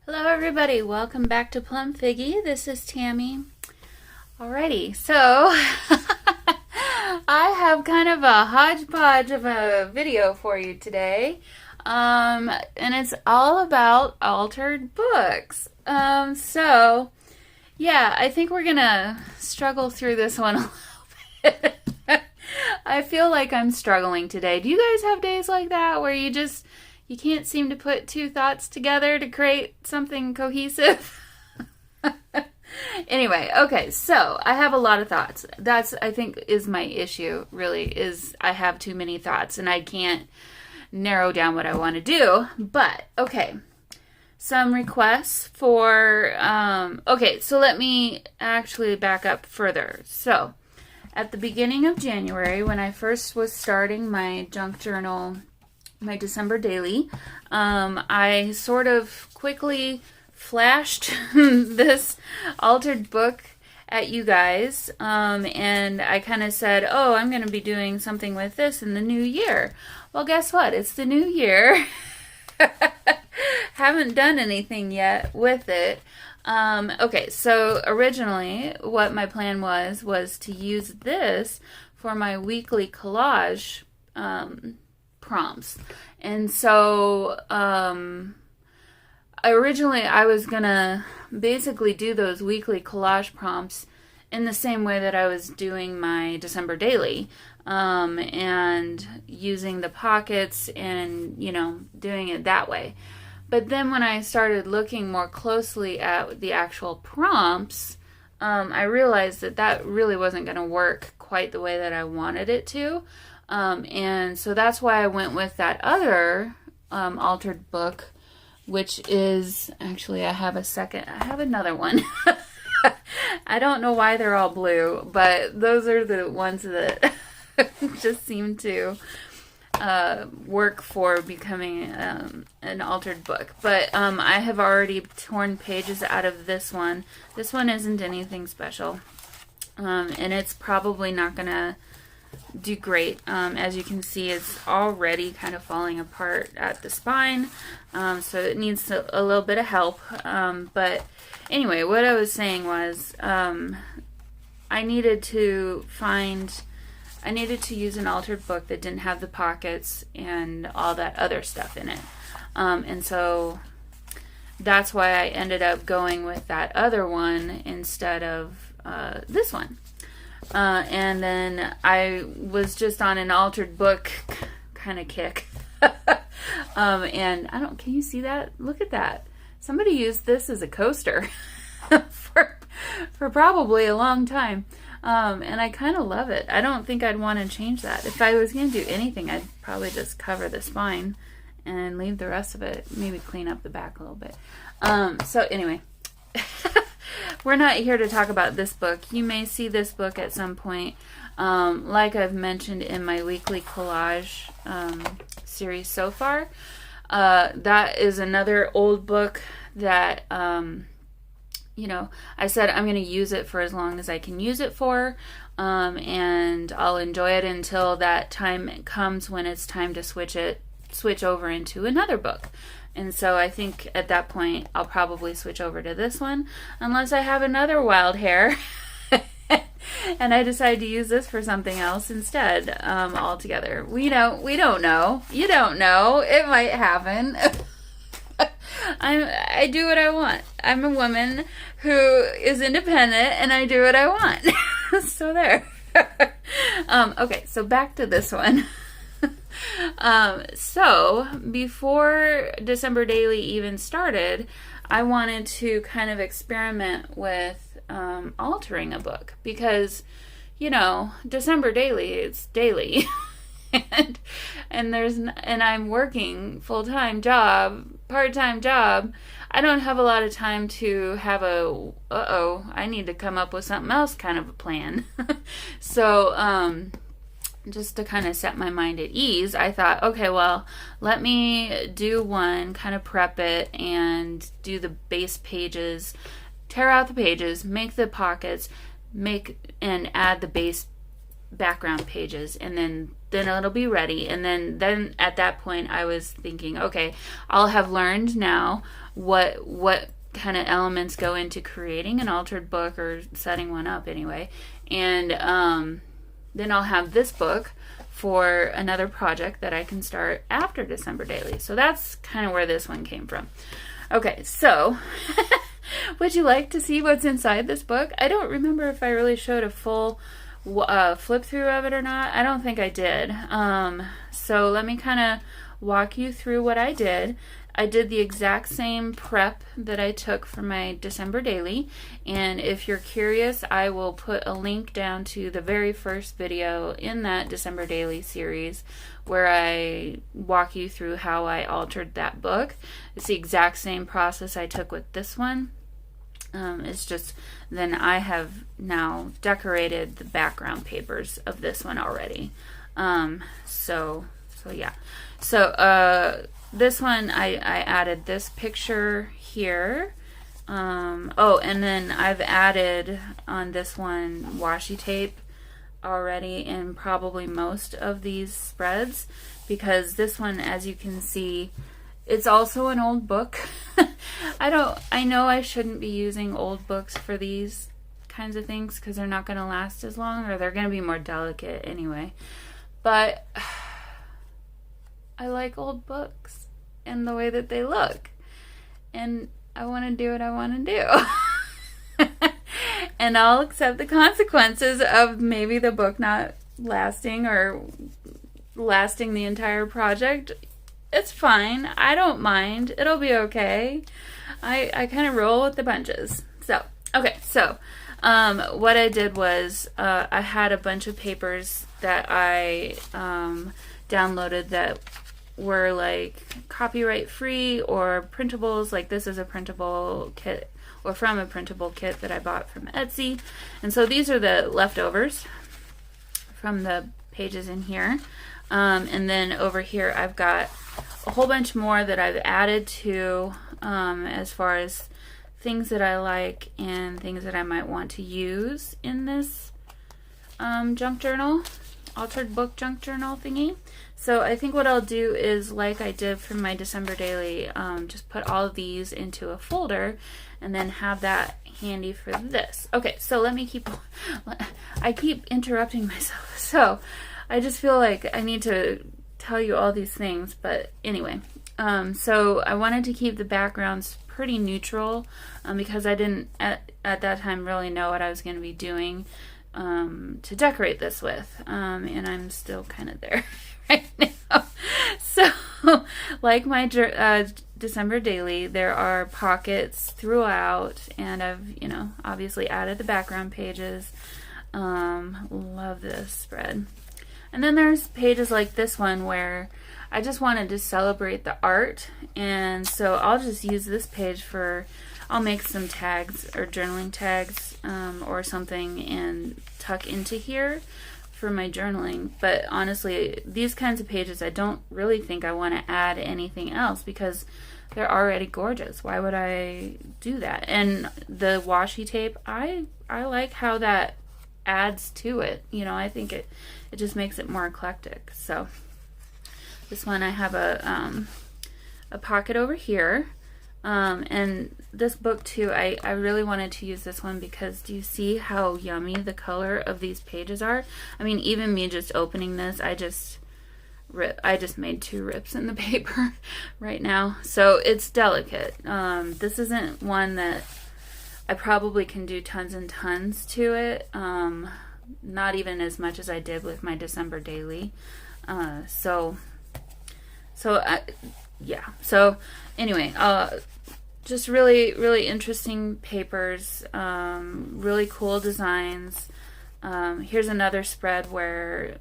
Hello everybody, welcome back to Plum Figgy. This is Tammy. Alrighty, so I have kind of a hodgepodge of a video for you today. And it's all about altered books. So yeah, I think we're gonna struggle through this one a little bit. I feel like I'm struggling today. Do you guys have days like that where you can't seem to put two thoughts together to create something cohesive? Anyway, okay, so I have a lot of thoughts. That's, I think, is my issue, really, is I have too many thoughts and I can't narrow down what I want to do. But, okay, some requests for, okay, so let me actually back up further. So, at the beginning of January, when I first was starting my junk journal, my December daily, I sort of quickly flashed this altered book at you guys, and I kind of said, oh, I'm going to be doing something with this in the new year. Well, guess what? It's the new year. Haven't done anything yet with it. Okay, so originally what my plan was to use this for my weekly collage prompts. And so originally I was gonna basically do those weekly collage prompts in the same way that I was doing my December daily, and using the pockets and, you know, doing it that way. But then when I started looking more closely at the actual prompts, I realized that that really wasn't going to work quite the way that I wanted it to. And so that's why I went with that other altered book, which is, actually I have another one. I don't know why they're all blue, but those are the ones that just seem to work for becoming an altered book. But I have already torn pages out of this one. This one isn't anything special, and it's probably not gonna do great. As you can see, it's already kind of falling apart at the spine, so it needs a little bit of help. But anyway, what I was saying was I needed to use an altered book that didn't have the pockets and all that other stuff in it. And so that's why I ended up going with that other one instead of this one. And then I was just on an altered book kind of kick. And can you see that? Look at that. Somebody used this as a coaster for probably a long time. And I kind of love it. I don't think I'd want to change that. If I was going to do anything, I'd probably just cover the spine and leave the rest of it, maybe clean up the back a little bit. So anyway, we're not here to talk about this book. You may see this book at some point. Like I've mentioned in my weekly collage series so far, that is another old book that you know, I said I'm going to use it for as long as I can use it for, and I'll enjoy it until that time comes when it's time to switch over into another book. And so I think at that point I'll probably switch over to this one, unless I have another wild hair and I decide to use this for something else instead, altogether. We don't know. You don't know. It might happen. I do what I want. I'm a woman who is independent and I do what I want. So there. Okay, so back to this one. So before December Daily even started, I wanted to kind of experiment with altering a book because, you know, December Daily, it's daily. and I'm working full-time job, part-time job. I don't have a lot of time to have I need to come up with something else kind of a plan. So, just to kind of set my mind at ease, I thought, okay, well, let me do one, kind of prep it, and do the base pages, tear out the pages, make the pockets, and add the background pages, and then it'll be ready. And then at that point I was thinking, okay, I'll have learned now what kind of elements go into creating an altered book, or setting one up anyway. And then I'll have this book for another project that I can start after December Daily. So that's kind of where this one came from. Okay, so would you like to see what's inside this book? I don't remember if I really showed a full flip through of it or not. I don't think I did. So let me kind of walk you through what I did. I did the exact same prep that I took for my December Daily, and if you're curious, I will put a link down to the very first video in that December Daily series where I walk you through how I altered that book. It's the exact same process I took with this one. It's just then I have now decorated the background papers of this one already. So yeah. So this one I added this picture here. Oh, and then I've added on this one washi tape already in probably most of these spreads, because this one, as you can see, it's also an old book. I know I shouldn't be using old books for these kinds of things because they're not going to last as long, or they're going to be more delicate anyway. But I like old books and the way that they look, and I want to do what I want to do. And I'll accept the consequences of maybe the book not lasting, or lasting the entire project. It's fine. I don't mind. It'll be okay. I kind of roll with the punches. So, okay. So, what I did was I had a bunch of papers that I downloaded that were like copyright free or printables. Like this is a printable kit, or from a printable kit that I bought from Etsy. And so these are the leftovers from the pages in here. And then over here I've got a whole bunch more that I've added to as far as things that I like and things that I might want to use in this junk journal, altered book junk journal thingy. So I think what I'll do is, like I did for my December Daily, just put all of these into a folder and then have that handy for this. Okay, so let me I keep interrupting myself. So I just feel like I need to tell you all these things, but anyway. So I wanted to keep the backgrounds pretty neutral because I didn't at that time really know what I was going to be doing to decorate this with, and I'm still kind of there right now. So like my December Daily, there are pockets throughout, and I've obviously added the background pages. Love this spread. And then there's pages like this one where I just wanted to celebrate the art, and so I'll just use this page I'll make some tags or journaling tags or something and tuck into here for my journaling. But honestly, these kinds of pages, I don't really think I want to add anything else because they're already gorgeous. Why would I do that? And the washi tape, I like how that adds to it. I think it just makes it more eclectic. So this one I have a pocket over here. And this book too, I really wanted to use this one because do you see how yummy the color of these pages are? I mean, even me just opening this, I just made 2 rips in the paper right now. So it's delicate. This isn't one that I probably can do tons and tons to it. Not even as much as I did with my December Daily. So anyway, just really, really interesting papers, really cool designs. Here's another spread where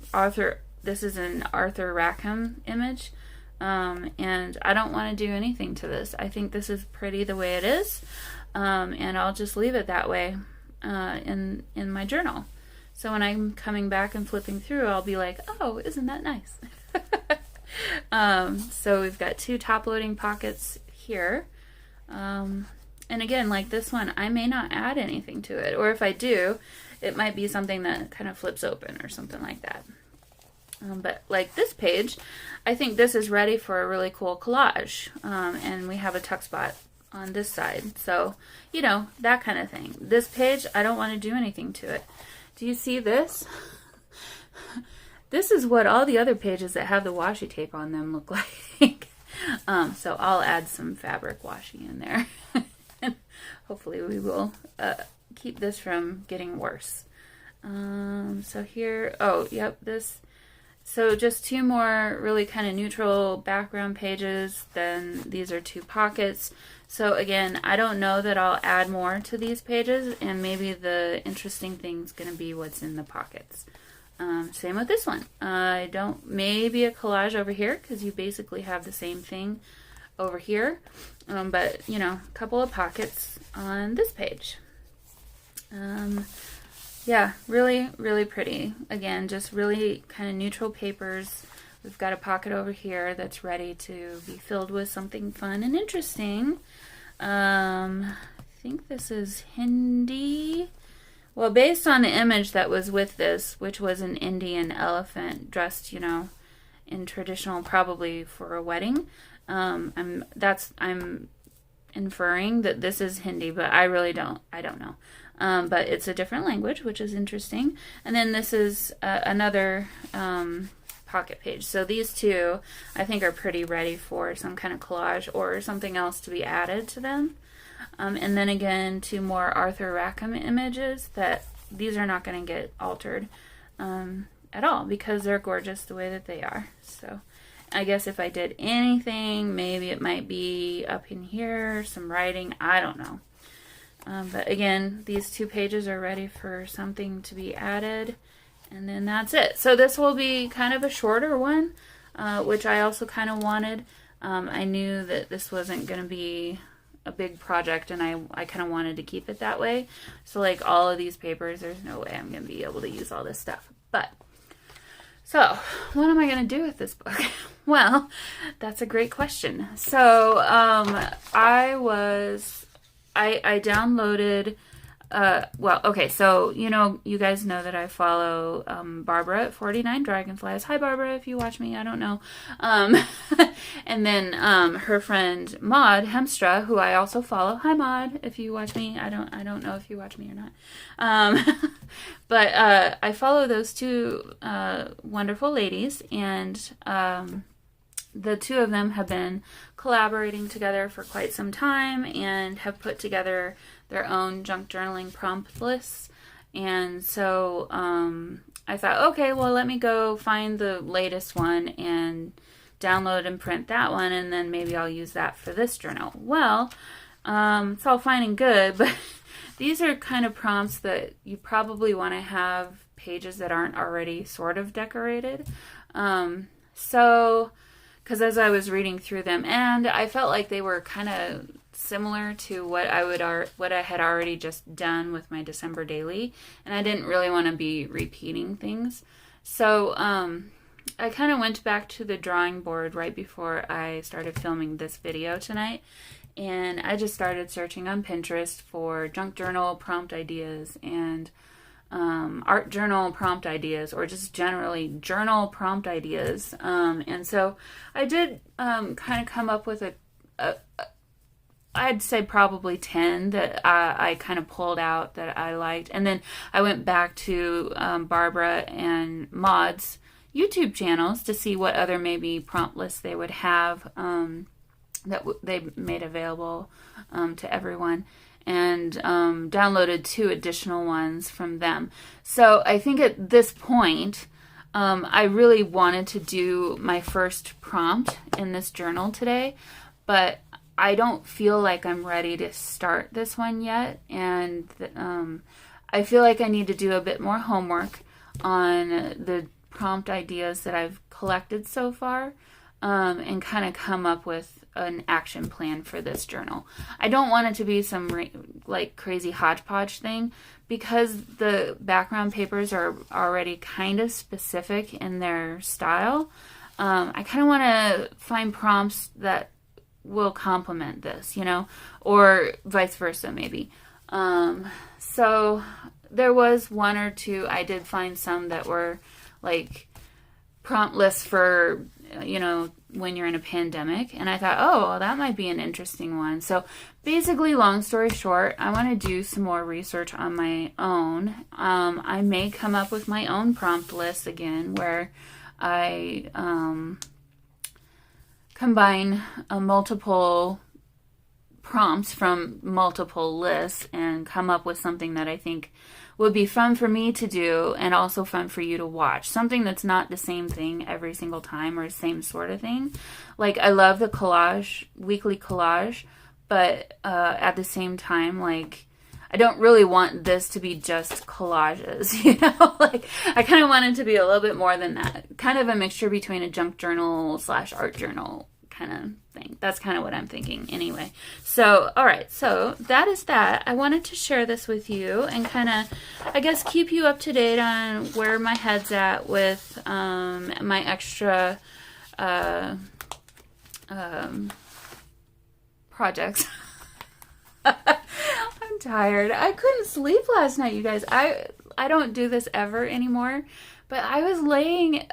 this is an Arthur Rackham image, and I don't want to do anything to this. I think this is pretty the way it is, and I'll just leave it that way in my journal. So when I'm coming back and flipping through, I'll be like, oh, isn't that nice? So we've got 2 top-loading pockets here. And again, like this one, I may not add anything to it. Or if I do, it might be something that kind of flips open or something like that. But like this page, I think this is ready for a really cool collage. And we have a tuck spot on this side. So, you know, that kind of thing. This page, I don't want to do anything to it. Do you see this? This is what all the other pages that have the washi tape on them look like. So I'll add some fabric washi in there. Hopefully we will keep this from getting worse. So here, oh, yep, this. So just two more really kind of neutral background pages. Then these are two pockets. So again, I don't know that I'll add more to these pages, and maybe the interesting thing's going to be what's in the pockets. Same with this one. Maybe a collage over here, because you basically have the same thing over here. But, you know, a couple of pockets on this page. Yeah, really, really pretty. Again, just really kind of neutral papers. We've got a pocket over here that's ready to be filled with something fun and interesting. I think this is Hindi. Well, based on the image that was with this, which was an Indian elephant dressed, you know, in traditional, probably for a wedding, I'm inferring that this is Hindi, but I don't know. But it's a different language, which is interesting. And then this is another pocket page. So these two, I think, are pretty ready for some kind of collage or something else to be added to them. And then again, two more Arthur Rackham images that these are not going to get altered at all because they're gorgeous the way that they are. So I guess if I did anything, maybe it might be up in here, some writing, I don't know. But again, these two pages are ready for something to be added. And then that's it. So this will be kind of a shorter one, which I also kind of wanted. I knew that this wasn't going to be a big project, and I kind of wanted to keep it that way. So like all of these papers, there's no way I'm going to be able to use all this stuff. But, so what am I going to do with this book? Well, that's a great question. So I downloaded, so you guys know that I follow Barbara at 49 Dragonflies. Hi Barbara, if you watch me, I don't know. And then her friend Maud Hemstra, who I also follow. Hi Maud, if you watch me. I don't know if you watch me or not. But I follow those two wonderful ladies, and the two of them have been collaborating together for quite some time and have put together their own junk journaling prompt lists. And so I thought, okay, well, let me go find the latest one and download and print that one, and then maybe I'll use that for this journal. Well, it's all fine and good, but these are kind of prompts that you probably want to have pages that aren't already sort of decorated. Because as I was reading through them, and I felt like they were kind of similar to what I had already just done with my December daily, and I didn't really want to be repeating things. So I kind of went back to the drawing board right before I started filming this video tonight, and I just started searching on Pinterest for junk journal prompt ideas and art journal prompt ideas, or just generally journal prompt ideas. And so I did kind of come up with I'd say probably 10 that I kind of pulled out that I liked. And then I went back to Barbara and Maud's YouTube channels to see what other maybe prompt lists they would have that they made available to everyone, and downloaded 2 additional ones from them. So I think at this point, I really wanted to do my first prompt in this journal today, but I don't feel like I'm ready to start this one yet, and I feel like I need to do a bit more homework on the prompt ideas that I've collected so far, and kind of come up with an action plan for this journal. I don't want it to be some like crazy hodgepodge thing, because the background papers are already kind of specific in their style. I kind of want to find prompts that will complement this, you know, or vice versa maybe. So there was one or two, I did find some that were like prompt lists for, you know, when you're in a pandemic, and I thought, oh, well, that might be an interesting one. So basically, long story short, I want to do some more research on my own. I may come up with my own prompt list again, where I combine multiple prompts from multiple lists and come up with something that I think would be fun for me to do and also fun for you to watch. Something that's not the same thing every single time or same sort of thing. Like, I love the collage, weekly collage, but at the same time, like, I don't really want this to be just collages, you know? Like, I kind of want it to be a little bit more than that. Kind of a mixture between a junk journal / art journal kind of thing. That's kind of what I'm thinking anyway. So, all right. So that is that. I wanted to share this with you and kind of, I guess, keep you up to date on where my head's at with my extra projects. I'm tired. I couldn't sleep last night, you guys. I don't do this ever anymore. But I was laying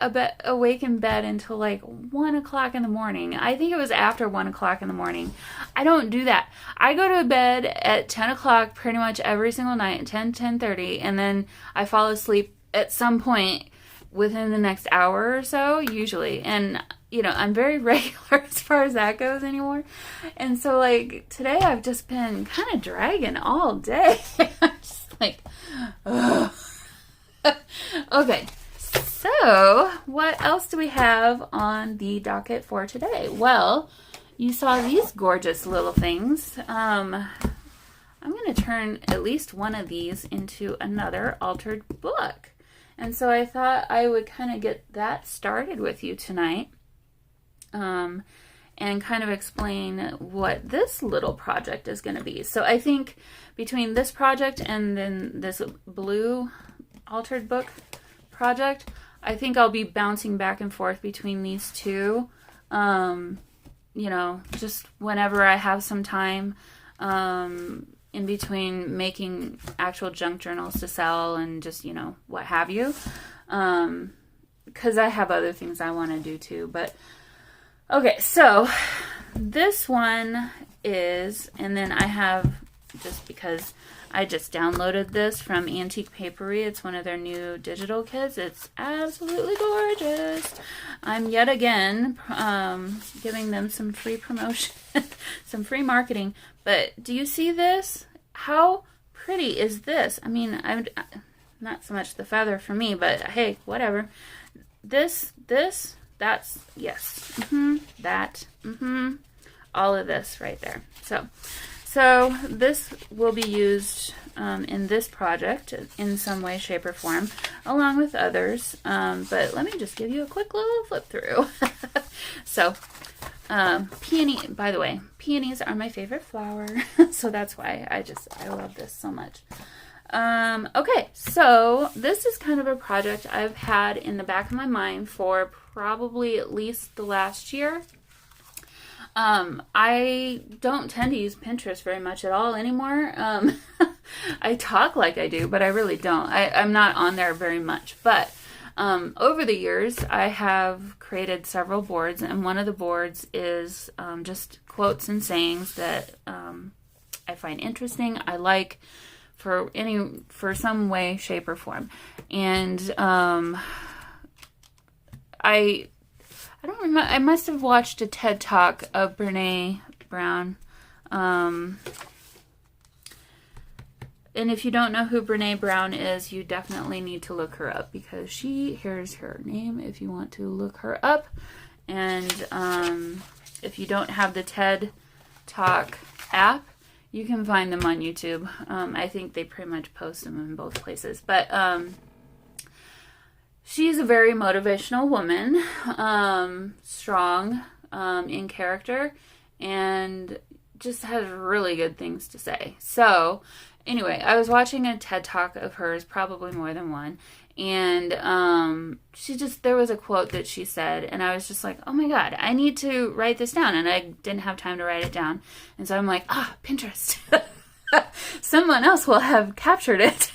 awake in bed until like 1 o'clock in the morning. I think it was after 1 o'clock in the morning. I don't do that. I go to bed at 10 o'clock pretty much every single night, 10:30, and then I fall asleep at some point within the next hour or so, usually. And, you know, I'm very regular as far as that goes anymore. And so, like, today I've just been kind of dragging all day. I'm just like, ugh. Okay. So, what else do we have on the docket for today? Well, you saw these gorgeous little things. I'm going to turn at least one of these into another altered book. And so I thought I would kind of get that started with you tonight. And kind of explain what this little project is going to be. So I think between this project and then this blue altered book project, I think I'll be bouncing back and forth between these two, you know, just whenever I have some time in between making actual junk journals to sell and just, you know, what have you, because I have other things I want to do too. But okay, so this one is, and then I have, just because I just downloaded this from Antique Papery. It's one of their new digital kits. It's absolutely gorgeous. I'm yet again giving them some free promotion, some free marketing. But do you see this? How pretty is this? I mean, not so much the feather for me, but hey, whatever. This, that's, yes. All of this right there. So this will be used in this project in some way, shape, or form, along with others. But let me just give you a quick little flip through. So, peony, by the way, peonies are my favorite flower. So that's why I love this so much. Okay, so this is kind of a project I've had in the back of my mind for probably at least the last year. I don't tend to use Pinterest very much at all anymore. I talk like I do, but I really don't. I'm not on there very much. But over the years, I have created several boards, and one of the boards is just quotes and sayings that I find interesting. I like for some way, shape, or form. And I don't remember. I must have watched a TED Talk of Brené Brown. And if you don't know who Brené Brown is, you definitely need to look her up, because here's her name if you want to look her up. And if you don't have the TED Talk app, you can find them on YouTube. I think they pretty much post them in both places. But she's a very motivational woman, strong in character, and just has really good things to say. So, anyway, I was watching a TED Talk of hers, probably more than one, And there was a quote that she said, and I was just like, oh my God, I need to write this down. And I didn't have time to write it down. And so I'm like, Pinterest. Someone else will have captured it.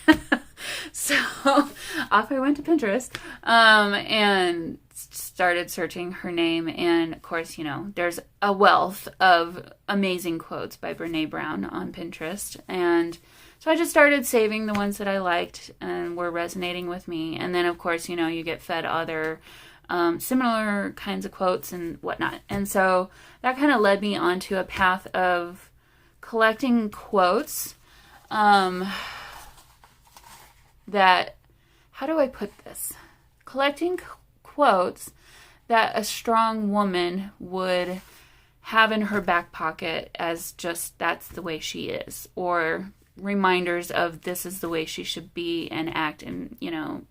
So off I went to Pinterest and started searching her name. And of course, there's a wealth of amazing quotes by Brene Brown on Pinterest. And so I just started saving the ones that I liked and were resonating with me. And then, of course, you get fed other similar kinds of quotes and whatnot. And so that kind of led me onto a path of collecting quotes that, how do I put this? Collecting quotes that a strong woman would have in her back pocket as just that's the way she is, or reminders of this is the way she should be and act and,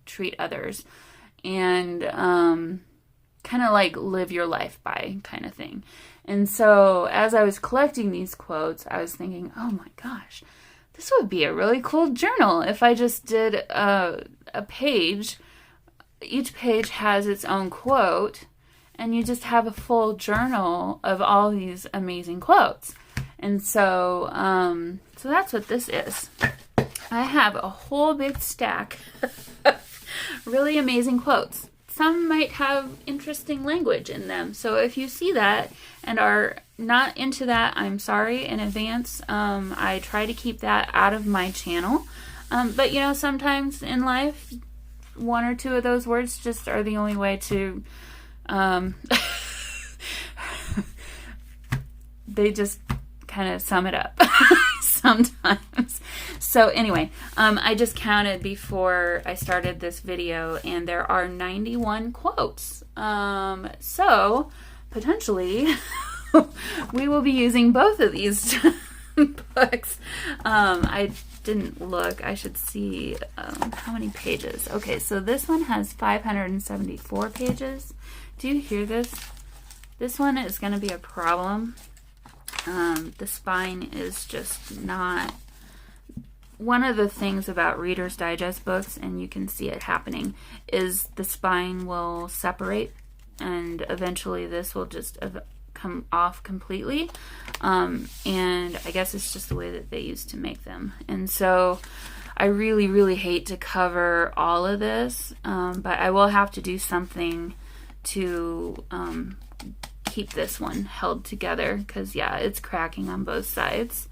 treat others, and kind of like live your life by kind of thing. And so as I was collecting these quotes, I was thinking, oh my gosh, this would be a really cool journal if I just did a page. Each page has its own quote, and you just have a full journal of all these amazing quotes. And so, so that's what this is. I have a whole big stack of really amazing quotes. Some might have interesting language in them. So if you see that and are not into that, I'm sorry in advance. I try to keep that out of my channel. But sometimes in life, one or two of those words just are the only way to, they just kind of sum it up sometimes. So anyway, I just counted before I started this video, and there are 91 quotes. So potentially we will be using both of these books. I didn't look. I should see how many pages. Okay, so this one has 574 pages. Do you hear this? This one is going to be a problem. The spine is just not... One of the things about Reader's Digest books, and you can see it happening, is the spine will separate, and eventually this will just come off completely. And I guess it's just the way that they used to make them. And so I really, really hate to cover all of this, but I will have to do something to keep this one held together, because yeah, it's cracking on both sides.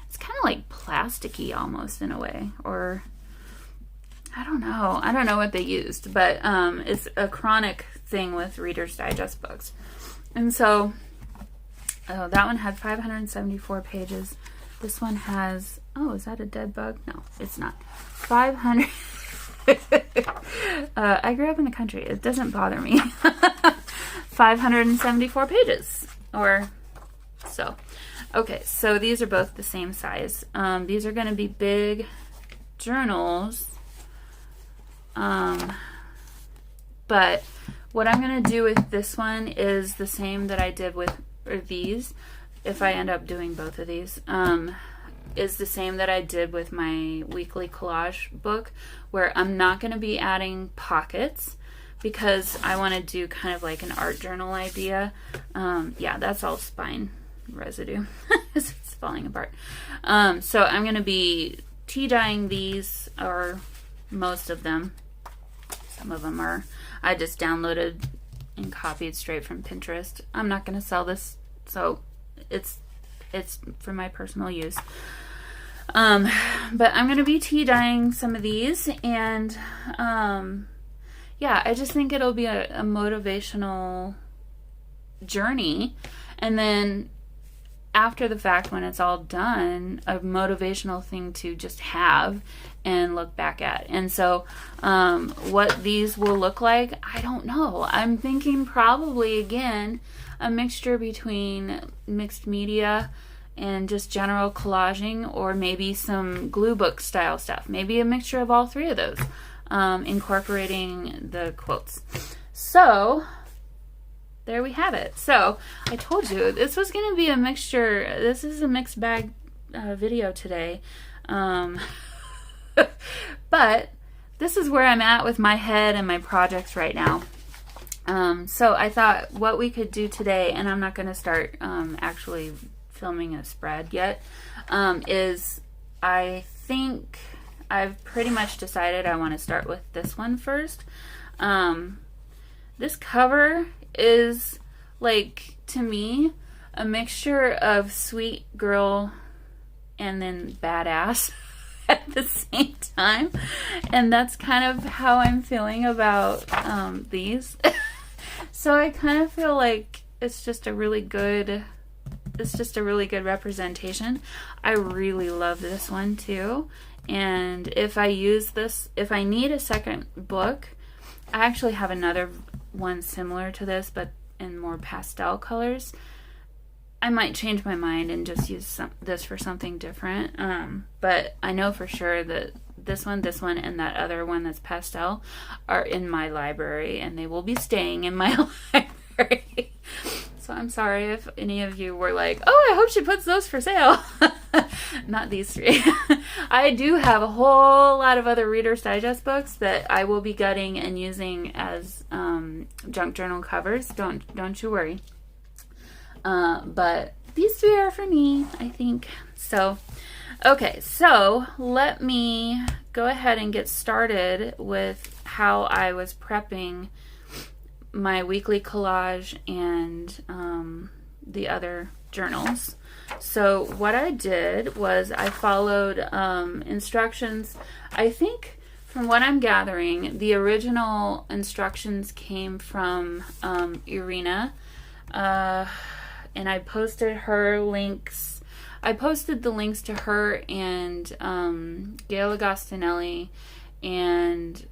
It's kind of like plasticky almost in a way, or I don't know what they used, but it's a chronic thing with Reader's Digest books. And so that one had 574 pages. This one has, is that a dead bug? No, it's not. 500 I grew up in the country. It doesn't bother me. 574 pages or so. Okay, so these are both the same size. These are going to be big journals. But what I'm going to do with this one is the same that I did with these. If I end up doing both of these, is the same that I did with my weekly collage book, where I'm not going to be adding pockets because I want to do kind of like an art journal idea. Yeah, that's all spine residue. It's falling apart. So I'm going to be tea dyeing these, or most of them. Some of them are, I just downloaded and copied straight from Pinterest. I'm not going to sell this, so it's for my personal use. But I'm going to be tea dyeing some of these, and yeah, I just think it'll be a motivational journey, and then after the fact, when it's all done, a motivational thing to just have and look back at. And so what these will look like, I don't know. I'm thinking probably, again, a mixture between mixed media and just general collaging, or maybe some glue book style stuff. Maybe a mixture of all three of those, incorporating the quotes. So there we have it. So I told you this was going to be a mixture. This is a mixed bag video today. But this is where I'm at with my head and my projects right now. So I thought what we could do today, and I'm not going to start actually filming a spread yet, is I think I've pretty much decided I want to start with this one first. This cover is, like, to me, a mixture of sweet girl and then badass at the same time. And that's kind of how I'm feeling about these. So I kind of feel like it's just a really good representation. I really love this one too. And if I need a second book, I actually have another one similar to this, but in more pastel colors. I might change my mind and just use this for something different. But I know for sure that this one, and that other one that's pastel are in my library, and they will be staying in my library. So I'm sorry if any of you were like, oh, I hope she puts those for sale. Not these three. I do have a whole lot of other Reader's Digest books that I will be gutting and using as junk journal covers. Don't you worry. But these three are for me, I think. So, okay, so let me go ahead and get started with how I was prepping my weekly collage and the other journals. So what I did was I followed instructions. I think from what I'm gathering, the original instructions came from Irina, and I posted her links. I posted the links to her and Gail Agostinelli and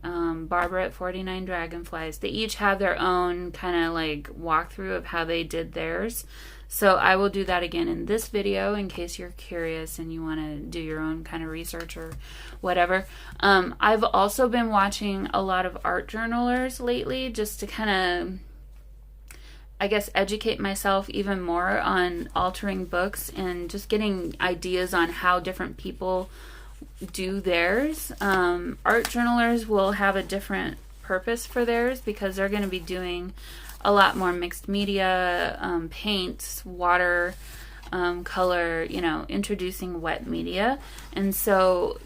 Barbara at 49 Dragonflies. They each have their own kind of like walkthrough of how they did theirs. So I will do that again in this video in case you're curious and you want to do your own kind of research or whatever. I've also been watching a lot of art journalers lately just to kind of, I guess, educate myself even more on altering books and just getting ideas on how different people do theirs. Art journalers will have a different purpose for theirs because they're going to be doing a lot more mixed media, paints, water, color, introducing wet media. And so,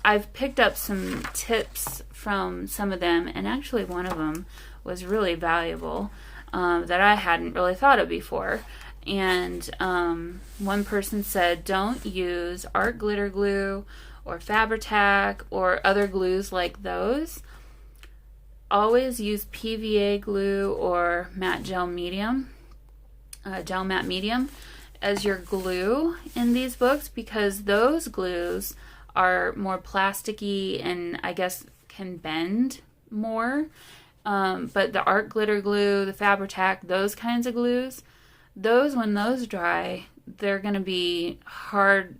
I've picked up some tips from some of them, and actually one of them was really valuable that I hadn't really thought of before. And one person said, don't use art glitter glue or Fabri-Tac or other glues like those. Always use PVA glue or matte gel medium, gel matte medium as your glue in these books, because those glues are more plasticky and I guess can bend more. But the art glitter glue, the Fabri-Tac, those kinds of glues, when those dry, they're going to be hard,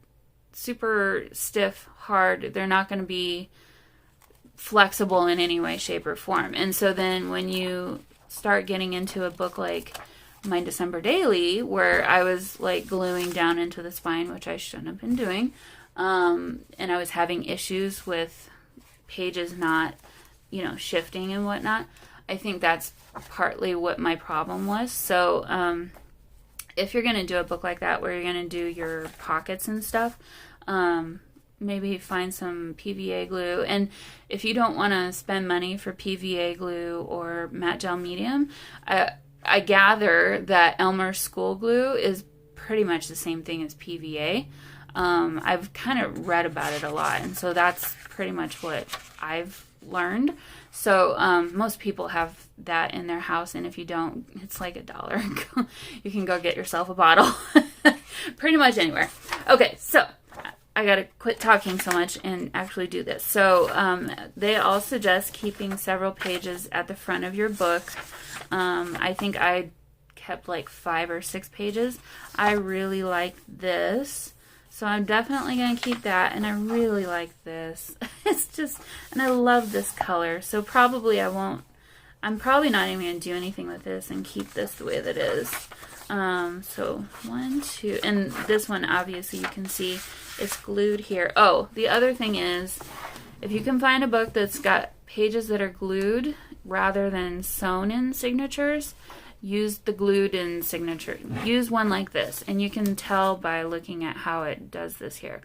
super stiff, hard. They're not going to be flexible in any way, shape, or form. And so then when you start getting into a book like my December Daily, where I was like gluing down into the spine, which I shouldn't have been doing, and I was having issues with pages not, shifting and whatnot, I think that's partly what my problem was. So if you're going to do a book like that where you're going to do your pockets and stuff, maybe find some PVA glue. And if you don't want to spend money for PVA glue or matte gel medium, I gather that Elmer's School Glue is pretty much the same thing as PVA. I've kind of read about it a lot, and so that's pretty much what I've learned. So most people have that in their house, and if you don't, it's like $1. You can go get yourself a bottle pretty much anywhere. Okay, so I gotta quit talking so much and actually do this. So they all suggest keeping several pages at the front of your book. I think I kept like 5 or 6 pages. I really like this, so I'm definitely going to keep that, and I really like this. It's just, and I love this color, so probably I'm probably not even going to do anything with this and keep this the way that it is. So 1, 2, and this one obviously you can see it's glued here. Oh, the other thing is if you can find a book that's got pages that are glued rather than sewn in signatures, use the glued in signature. Use one like this, and you can tell by looking at how it does this here.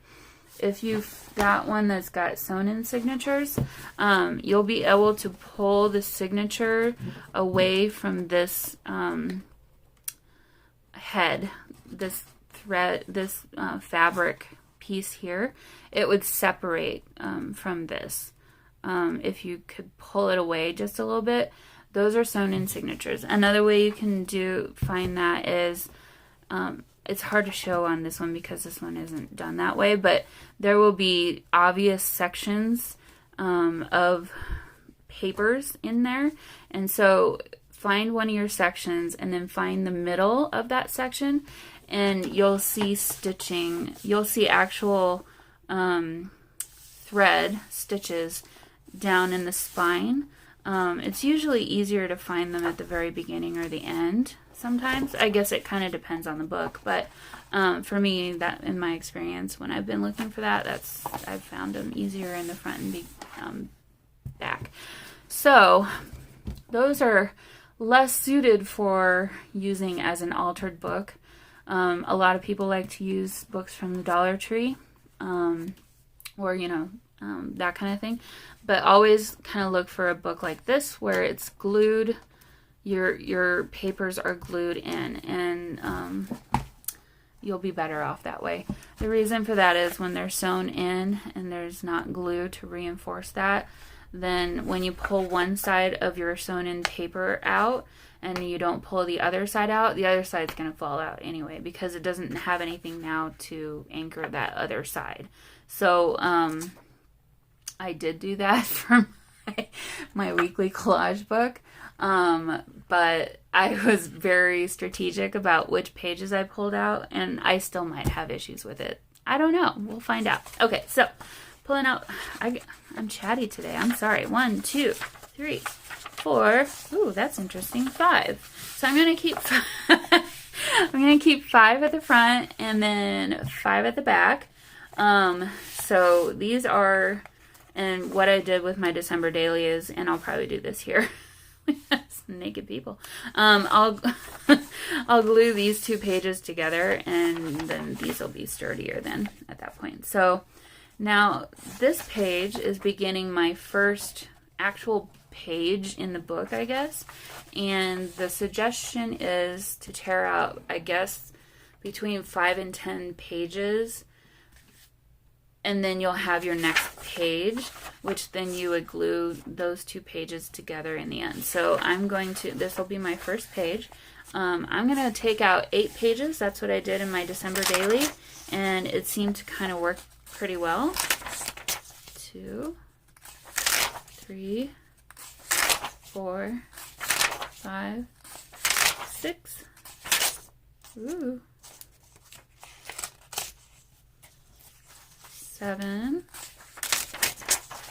If you've got one that's got sewn in signatures, you'll be able to pull the signature away from this head, this thread, this fabric piece here. It would separate from this. If you could pull it away just a little bit, those are sewn in signatures. Another way you can find that is, it's hard to show on this one because this one isn't done that way, but there will be obvious sections of papers in there. And so find one of your sections and then find the middle of that section, and you'll see stitching. You'll see actual thread stitches down in the spine. It's usually easier to find them at the very beginning or the end. Sometimes, I guess it kind of depends on the book, but for me, that in my experience, when I've been looking for that, I've found them easier in the front and back. So those are less suited for using as an altered book. A lot of people like to use books from the Dollar Tree, or that kind of thing. But always kind of look for a book like this where it's glued. Your papers are glued in, and you'll be better off that way. The reason for that is when they're sewn in and there's not glue to reinforce that, then when you pull one side of your sewn in paper out and you don't pull the other side out, the other side's going to fall out anyway because it doesn't have anything now to anchor that other side. So I did do that for my weekly collage book. But I was very strategic about which pages I pulled out, and I still might have issues with it. I don't know. We'll find out. Okay, so pulling out. I'm chatty today. I'm sorry. 1, 2, 3, 4. Ooh, that's interesting. 5. So I'm gonna keep. I'm gonna keep 5 at the front and then 5 at the back. So these are, and what I did with my December dailies, and I'll probably do this here. Naked people. I'll glue these 2 pages together, and then these will be sturdier then at that point. So now this page is beginning my first actual page in the book, I guess. And the suggestion is to tear out, I guess, between 5 and 10 pages. And then you'll have your next page, which then you would glue those 2 pages together in the end. So this will be my first page. I'm going to take out 8 pages. That's what I did in my December daily. And it seemed to kind of work pretty well. 2, 3, 4, 5, 6. Ooh. 7,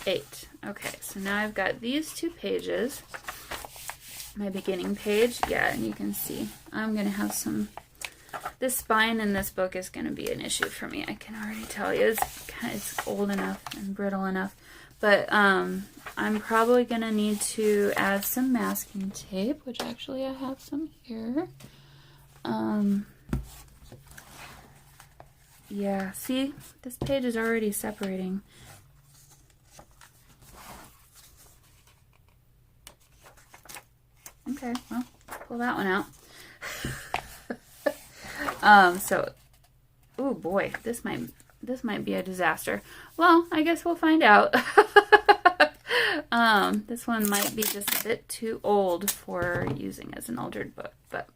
8. Okay, so now I've got these 2 pages. My beginning page. Yeah, and you can see I'm going to have this spine in this book is going to be an issue for me. I can already tell you. It's old enough and brittle enough. But I'm probably going to need to add some masking tape, which actually I have some here. Yeah, see, this page is already separating. Okay, well, pull that one out. Oh boy, this might be a disaster. Well, I guess we'll find out. This one might be just a bit too old for using as an altered book, but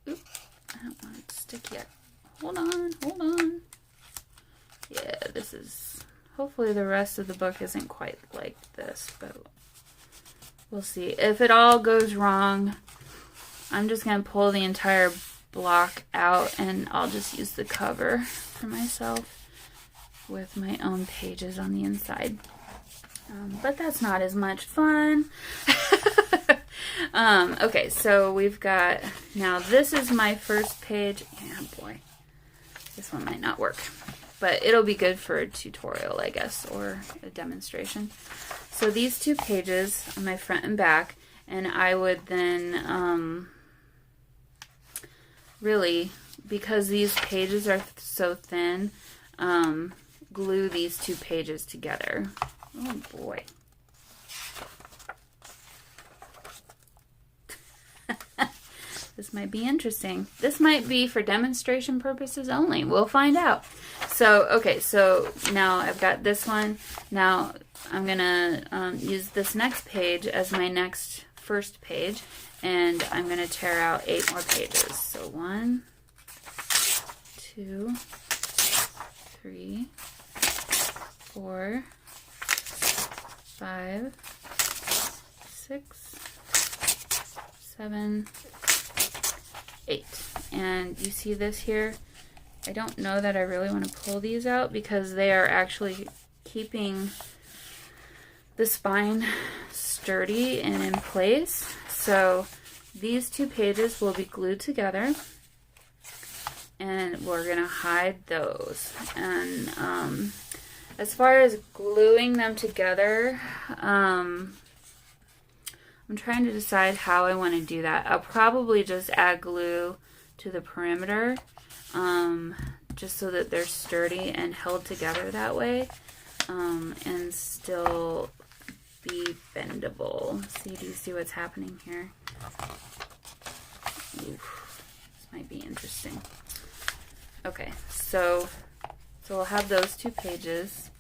I don't want it to stick yet. Hold on. Yeah, this is... Hopefully the rest of the book isn't quite like this, but we'll see. If it all goes wrong, I'm just going to pull the entire block out and I'll just use the cover for myself with my own pages on the inside. But that's not as much fun. Okay, so we've got, now this is my first page. Yeah, boy. This one might not work, but it'll be good for a tutorial, I guess, or a demonstration. So these 2 pages on my front and back, and I would then really, because these pages are so thin, glue these 2 pages together. Oh boy. This might be interesting. This might be for demonstration purposes only. We'll find out. So, okay, so now I've got this one. Now I'm going to use this next page as my next first page, and I'm going to tear out 8 more pages. So 1, 2, 3, 4, 5, 6, 7, 8. And you see this here? I don't know that I really want to pull these out because they are actually keeping the spine sturdy and in place. So these 2 pages will be glued together, and we're going to hide those. And as far as gluing them together, I'm trying to decide how I want to do that. I'll probably just add glue to the perimeter, just so that they're sturdy and held together that way, and still be bendable. See, do you see what's happening here? Oof, this might be interesting. Okay, so we'll have those 2 pages.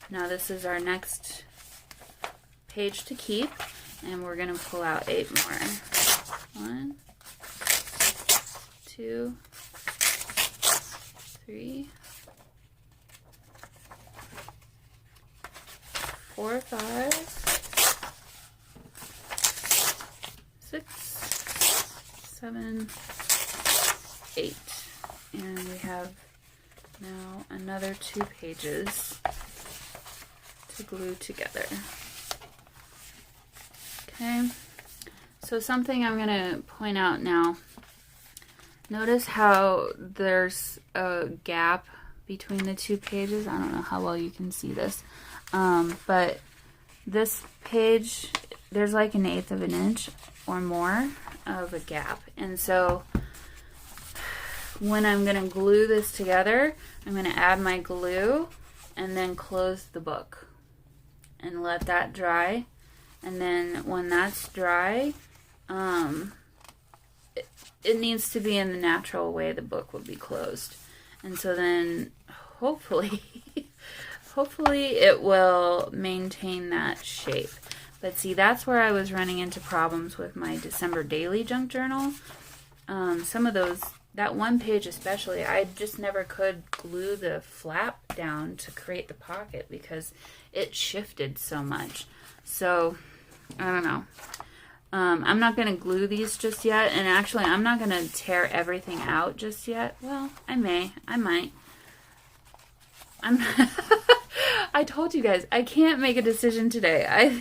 Now this is our next page to keep. And we're going to pull out 8 more. 1, 2, 3, 4, 5, 6, 7, 8. And we have now another 2 pages to glue together. Okay, so something I'm going to point out now. Notice how there's a gap between the 2 pages. I don't know how well you can see this, but this page, there's like 1/8 of an inch or more of a gap. And so when I'm going to glue this together, I'm going to add my glue and then close the book and let that dry. And then when that's dry, it needs to be in the natural way the book would be closed. And so then hopefully it will maintain that shape. But see, that's where I was running into problems with my December daily junk journal. Some of those, that one page especially, I just never could glue the flap down to create the pocket because it shifted so much. So I don't know. I'm not going to glue these just yet. And actually, I'm not going to tear everything out just yet. Well, I may. I might. I told you guys, I can't make a decision today.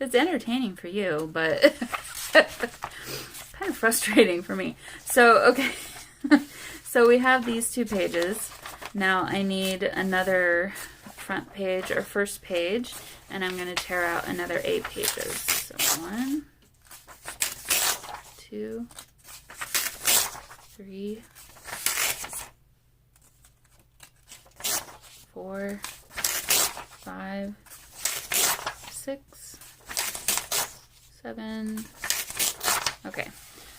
It's entertaining for you, but kind of frustrating for me. So, okay. So we have these 2 pages. Now I need another front page or first page, and I'm going to tear out another 8 pages. So 1, 2, 3, 4, 5, 6, 7. Okay,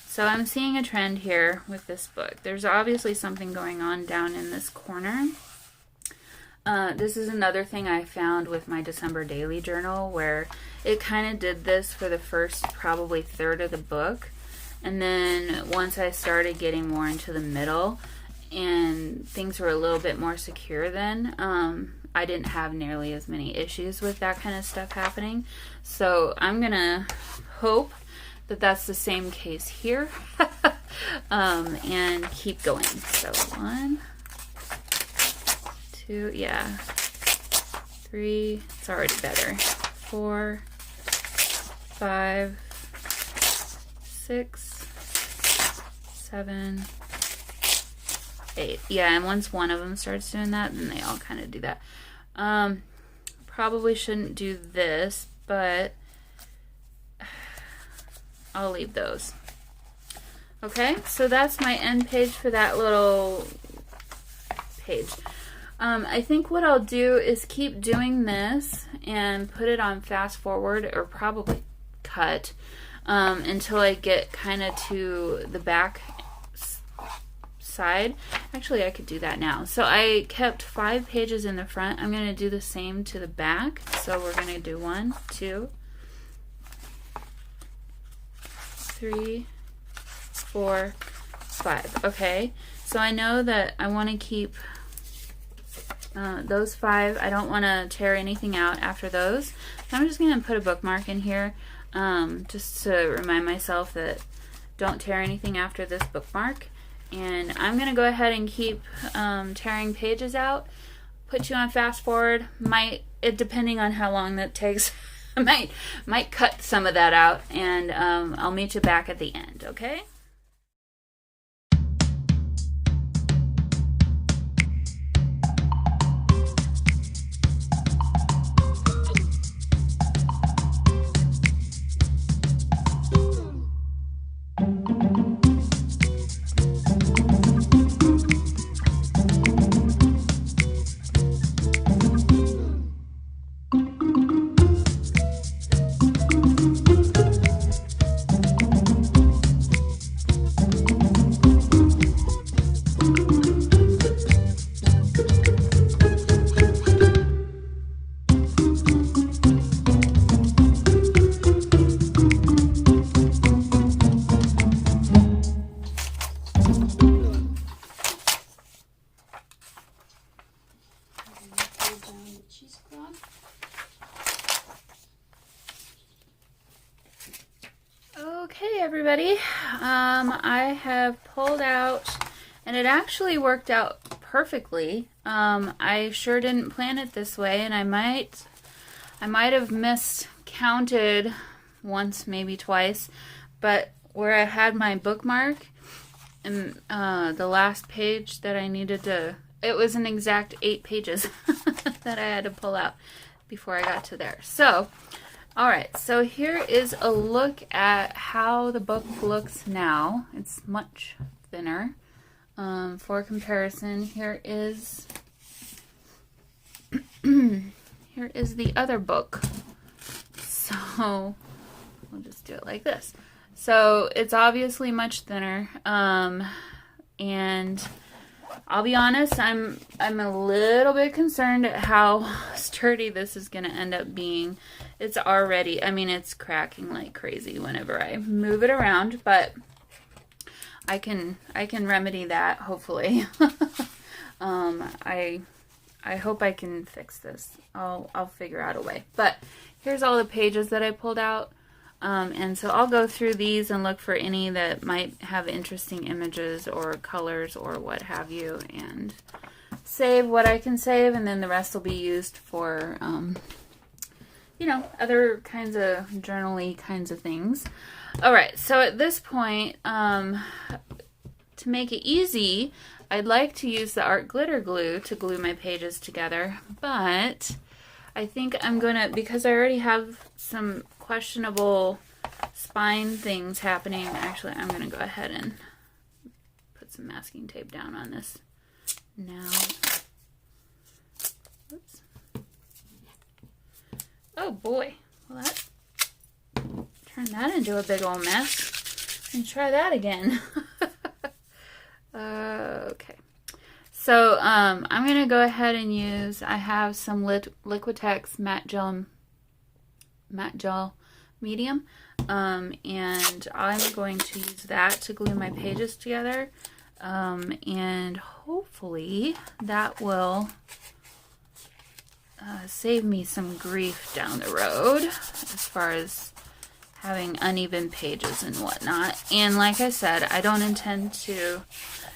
so I'm seeing a trend here with this book. There's obviously something going on down in this corner. This is another thing I found with my December daily journal, where it kind of did this for the first probably third of the book. And then once I started getting more into the middle and things were a little bit more secure then, I didn't have nearly as many issues with that kind of stuff happening. So I'm going to hope that that's the same case here and keep going. So 1, 2, yeah, 3, it's already better, 4, 5, 6, 7, 8. Yeah, and once one of them starts doing that, then they all kind of do that. Probably shouldn't do this, but I'll leave those. Okay, so that's my end page for that little page. I think what I'll do is keep doing this and put it on fast forward, or probably cut, until I get kind of to the back side. Actually, I could do that now. So I kept 5 pages in the front. I'm going to do the same to the back. So we're going to do 1, 2, 3, 4, 5. Okay, so I know that I want to keep those 5. I don't want to tear anything out after those. So I'm just going to put a bookmark in here, just to remind myself that don't tear anything after this bookmark. And I'm going to go ahead and keep tearing pages out. Put you on fast forward. Depending on how long that takes, I might cut some of that out, and I'll meet you back at the end, okay? Okay, everybody, I have pulled out, and it actually worked out perfectly. I sure didn't plan it this way, and I might have miscounted once, maybe twice, but where I had my bookmark and the last page that I needed to, it was an exact 8 pages that I had to pull out before I got to there. So, alright, so here is a look at how the book looks now. It's much thinner. For comparison, here is the other book. So, we'll just do it like this. So, it's obviously much thinner. And I'll be honest, I'm a little bit concerned at how sturdy this is going to end up being. It's already, I mean, it's cracking like crazy whenever I move it around, but I can remedy that, hopefully. I hope I can fix this. I'll figure out a way. But here's all the pages that I pulled out. And so I'll go through these and look for any that might have interesting images or colors or what have you, and save what I can save, and then the rest will be used for, you know, other kinds of journal-y kinds of things. Alright, so at this point, to make it easy, I'd like to use the art glitter glue to glue my pages together, but I think I'm gonna, because I already have some questionable spine things happening. Actually, I'm going to go ahead and put some masking tape down on this now. Oops. Oh boy. Well, that turned that into a big old mess. Let me try that again. Okay. So, I'm going to go ahead and use, I have some Liquitex matte gel medium, and I'm going to use that to glue my pages together, and hopefully that will save me some grief down the road as far as having uneven pages and whatnot. And like I said, I don't intend to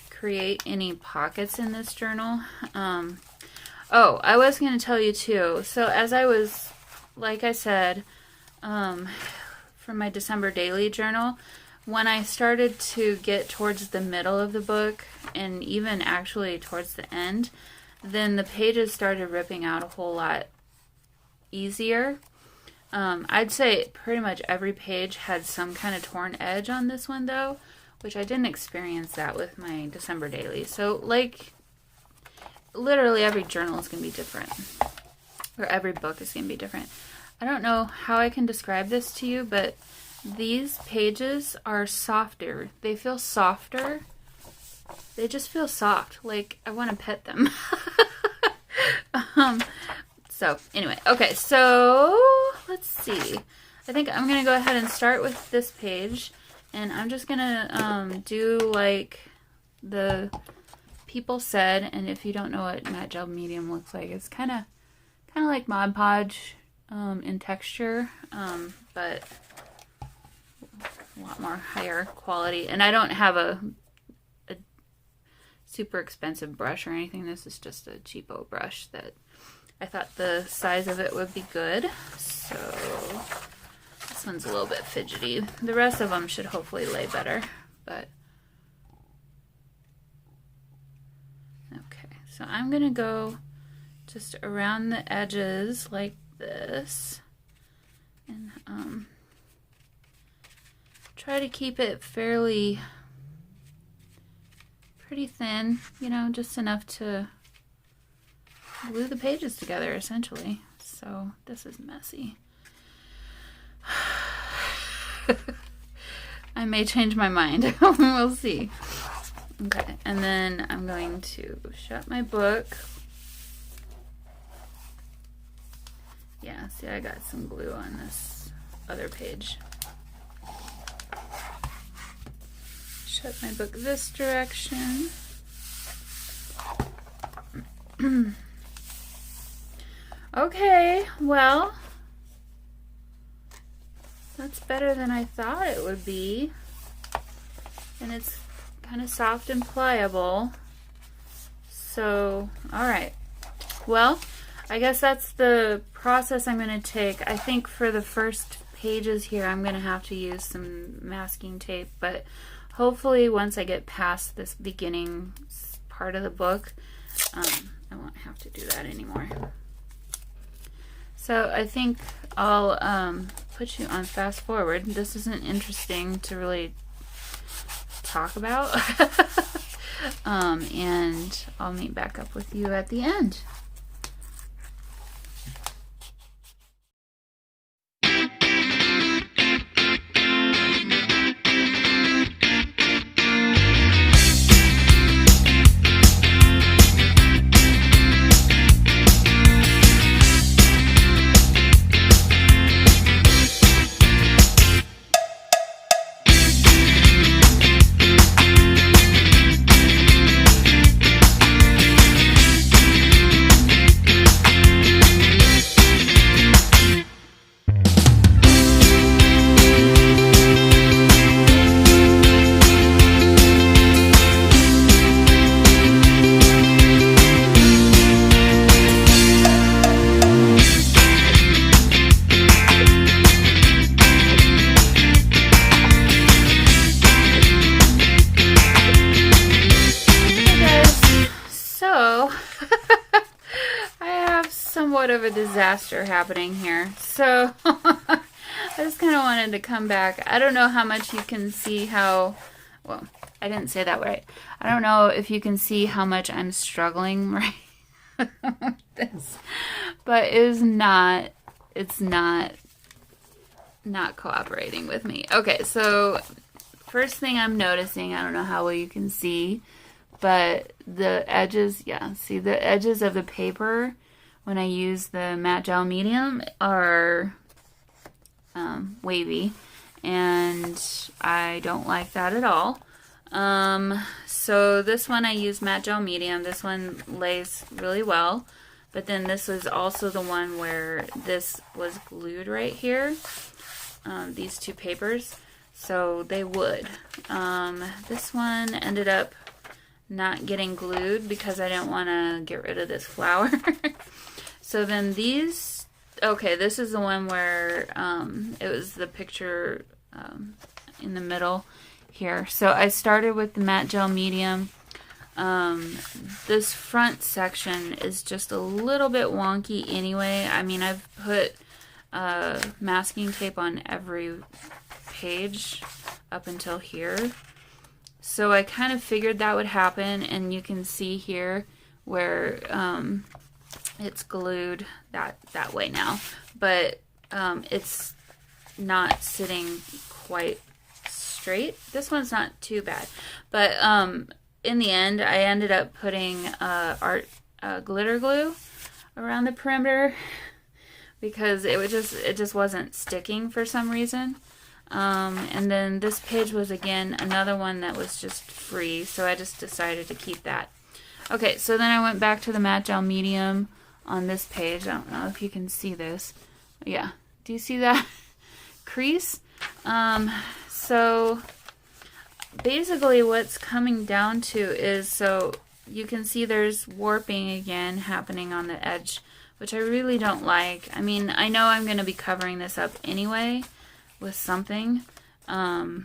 create any pockets in this journal. Oh, I was going to tell you too, so as I was, like I said, for my December daily journal, when I started to get towards the middle of the book, and even actually towards the end, then the pages started ripping out a whole lot easier. I'd say pretty much every page had some kind of torn edge on this one, though, which I didn't experience that with my December daily. So, like, literally every journal is going to be different, or every book is going to be different. I don't know how I can describe this to you, but these pages are softer. They feel softer. They just feel soft. Like, I want to pet them. So, anyway. Okay, so let's see. I think I'm going to go ahead and start with this page. And I'm just going to do like the people said. And if you don't know what matte gel medium looks like, it's kind of like Mod Podge in texture, but a lot more higher quality. And I don't have a super expensive brush or anything. This is just a cheapo brush that I thought the size of it would be good. So this one's a little bit fidgety. The rest of them should hopefully lay better, but okay. So I'm gonna go just around the edges like this, and try to keep it fairly pretty thin, you know, just enough to glue the pages together essentially. So this is messy. I may change my mind. We'll see. Okay, and then I'm going to shut my book. Yeah, see, I got some glue on this other page. Shut my book this direction. Okay, well, that's better than I thought it would be. And it's kind of soft and pliable. So, alright. Well, I guess that's the process I'm going to take. I think for the first pages here, I'm going to have to use some masking tape, but hopefully once I get past this beginning part of the book, I won't have to do that anymore. So I think I'll put you on fast forward. This isn't interesting to really talk about. And I'll meet back up with you at the end. Of a disaster happening here. So I just kind of wanted to come back. I don't know how much you can see how, well, I didn't say that right. I don't know if you can see how much I'm struggling right with this, but it's not cooperating with me. Okay, so first thing I'm noticing, I don't know how well you can see, but the edges, yeah, see the edges of the paper when I use the matte gel medium are wavy, and I don't like that at all. So this one I use matte gel medium. This one lays really well, but then this was also the one where this was glued right here, these two papers, so they would. This one ended up not getting glued because I didn't want to get rid of this flower. So then these, okay, this is the one where it was the picture in the middle here. So I started with the matte gel medium. This front section is just a little bit wonky anyway. I mean, I've put masking tape on every page up until here. So I kind of figured that would happen, and you can see here where it's glued that way now. But it's not sitting quite straight. This one's not too bad. But in the end, I ended up putting art glitter glue around the perimeter because it just wasn't sticking for some reason. And then this page was again another one that was just free, so I just decided to keep that. Okay, so then I went back to the matte gel medium on this page. I don't know if you can see this. Yeah, do you see that crease? So basically what's coming down to is, so you can see there's warping again happening on the edge, which I really don't like. I mean, I know I'm going to be covering this up anyway with something. I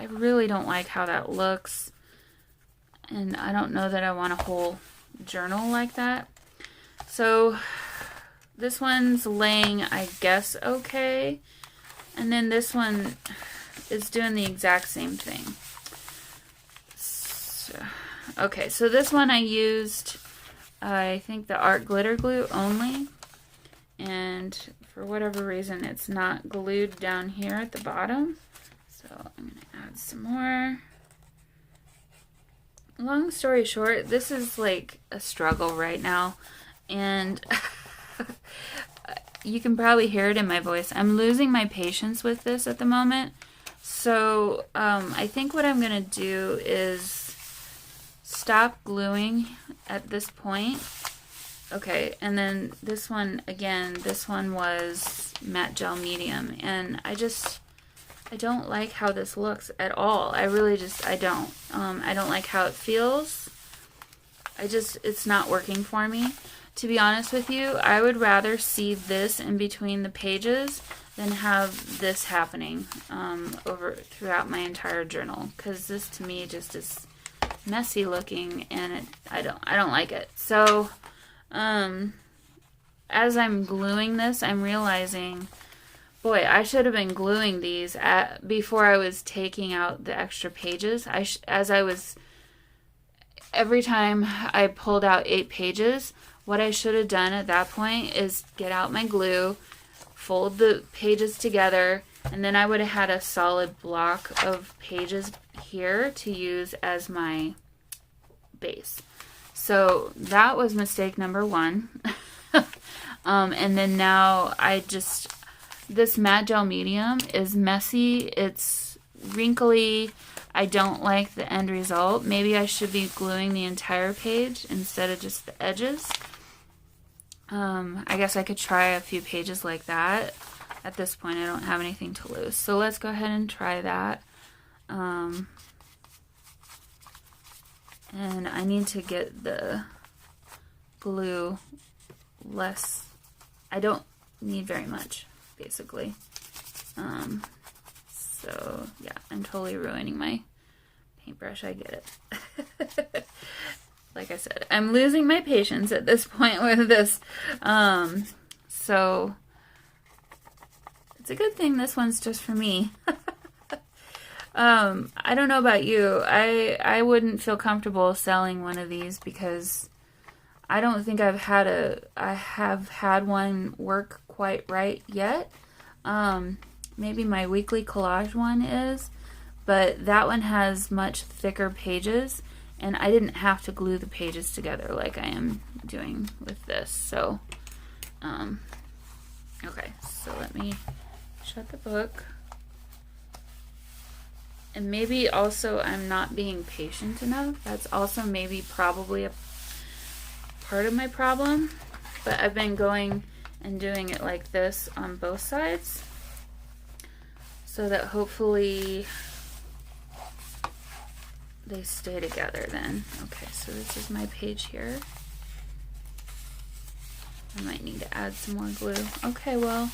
really don't like how that looks, and I don't know that I want a whole journal like that. So this one's laying, I guess, okay, and then this one is doing the exact same thing. So, okay, so this one I used, I think, the art glitter glue only, and for whatever reason it's not glued down here at the bottom, so I'm going to add some more. Long story short, this is like a struggle right now, and you can probably hear it in my voice. I'm losing my patience with this at the moment. So I think what I'm going to do is stop gluing at this point. Okay, and then this one, again, this one was matte gel medium, and I don't like how this looks at all. I really just, I don't like how it feels. It's not working for me. To be honest with you, I would rather see this in between the pages than have this happening over throughout my entire journal, because this to me just is messy looking, and I don't like it. So as I'm gluing this, I'm realizing, boy, I should have been gluing these before I was taking out the extra pages. Every time I pulled out 8 pages, what I should have done at that point is get out my glue, fold the pages together, and then I would have had a solid block of pages here to use as my base. So that was mistake number 1. And then now this matte gel medium is messy, it's wrinkly, I don't like the end result. Maybe I should be gluing the entire page instead of just the edges. I guess I could try a few pages like that. At this point, I don't have anything to lose. So let's go ahead and try that. And I need to get the glue less. I don't need very much, basically. So, yeah, I'm totally ruining my paintbrush. I get it. Like I said, I'm losing my patience at this point with this. So, it's a good thing this one's just for me. I don't know about you. I wouldn't feel comfortable selling one of these because I don't think I have had one work quite right yet. Maybe my weekly collage one is, but that one has much thicker pages, and I didn't have to glue the pages together like I am doing with this. So, okay, so let me shut the book. And maybe also I'm not being patient enough. That's also maybe probably a part of my problem. But I've been going and doing it like this on both sides, so that hopefully they stay together then. Okay, so this is my page here. I might need to add some more glue. Okay, well,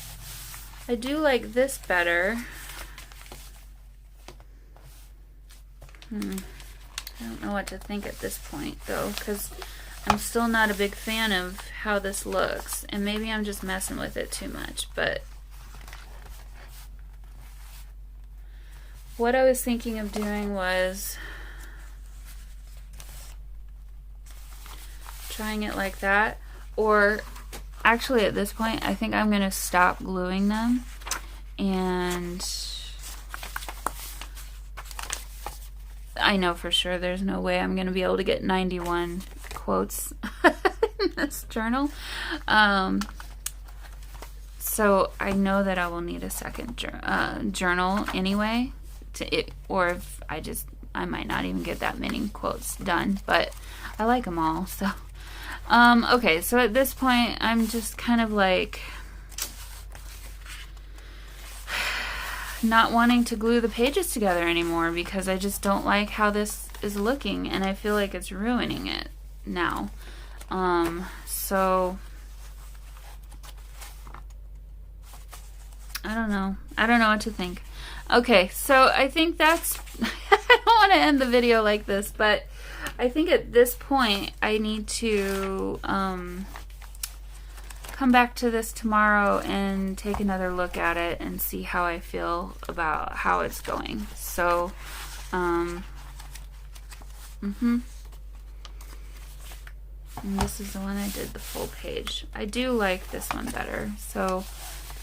I do like this better. I don't know what to think at this point, though, because I'm still not a big fan of how this looks. And maybe I'm just messing with it too much, but what I was thinking of doing was trying it like that, or actually at this point I think I'm going to stop gluing them, and I know for sure there's no way I'm going to be able to get 91 quotes in this journal. So I know that I will need a second journal anyway, or if I might not even get that many quotes done, but I like them all. So, okay, so at this point I'm just kind of like not wanting to glue the pages together anymore because I just don't like how this is looking, and I feel like it's ruining it now. So I don't know what to think. Okay, so I think that's I don't want to end the video like this, but I think at this point I need to come back to this tomorrow and take another look at it and see how I feel about how it's going. So and this is the one I did the full page. I do like this one better, so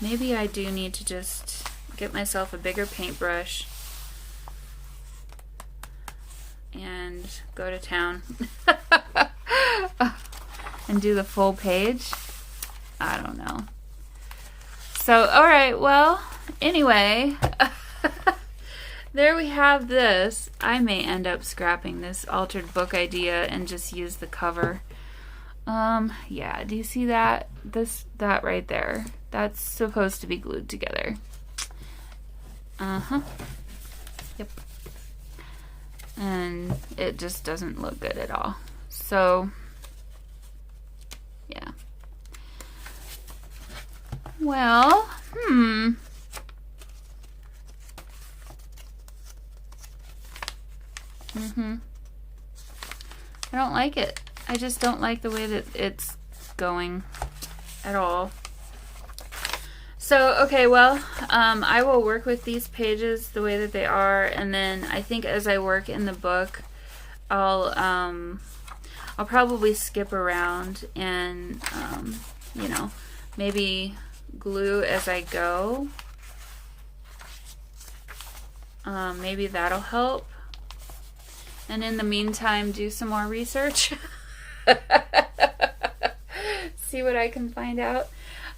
maybe I do need to just get myself a bigger paintbrush and go to town and do the full page. I don't know. So, alright, well, anyway, there we have this. I may end up scrapping this altered book idea and just use the cover. Yeah, do you see that? That right there. That's supposed to be glued together. Yep. And it just doesn't look good at all. So, yeah. Well, I don't like it. I just don't like the way that it's going at all. So, okay, well, I will work with these pages the way that they are, and then I think as I work in the book, I'll probably skip around and, you know, maybe glue as I go. Maybe that'll help. And in the meantime, do some more research. See what I can find out.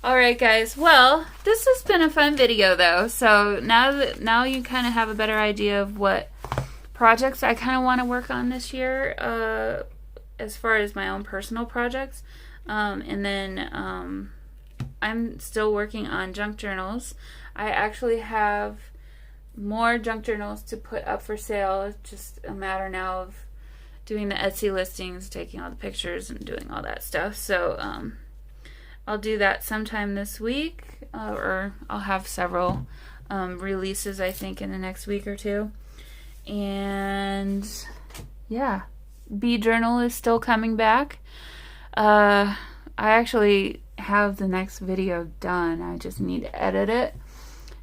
Alright guys, well, this has been a fun video though, so now you kind of have a better idea of what projects I kind of want to work on this year, as far as my own personal projects, and then I'm still working on junk journals. I actually have more junk journals to put up for sale. It's just a matter now of doing the Etsy listings, taking all the pictures and doing all that stuff, so I'll do that sometime this week, or I'll have several releases, I think, in the next week or two. And yeah, Bee Journal is still coming back. I actually have the next video done. I just need to edit it.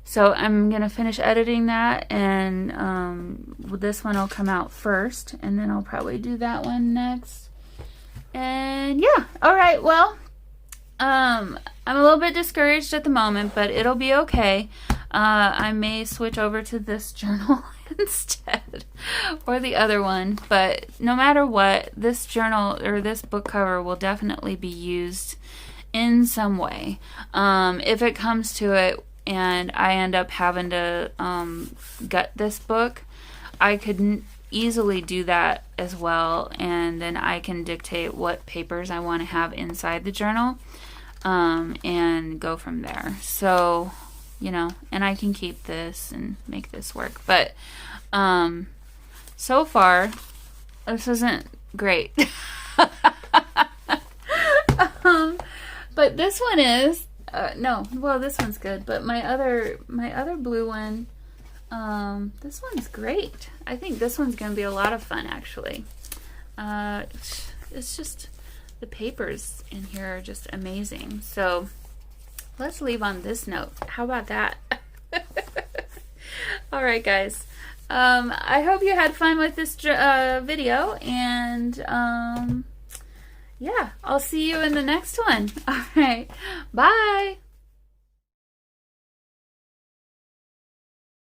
So I'm going to finish editing that, and this one will come out first, and then I'll probably do that one next. And yeah, alright, well, I'm a little bit discouraged at the moment, but it'll be okay. I may switch over to this journal instead, or the other one, but no matter what, this journal or this book cover will definitely be used in some way. If it comes to it and I end up having to gut this book, I could easily do that as well, and then I can dictate what papers I want to have inside the journal, and go from there. So, you know, and I can keep this and make this work, but so far this isn't great. But this one is no, well, this one's good, but my other blue one, This one's great. I think this one's going to be a lot of fun, actually. It's just, the papers in here are just amazing. So let's leave on this note. How about that? All right, guys. I hope you had fun with this video, and yeah, I'll see you in the next one. All right, bye.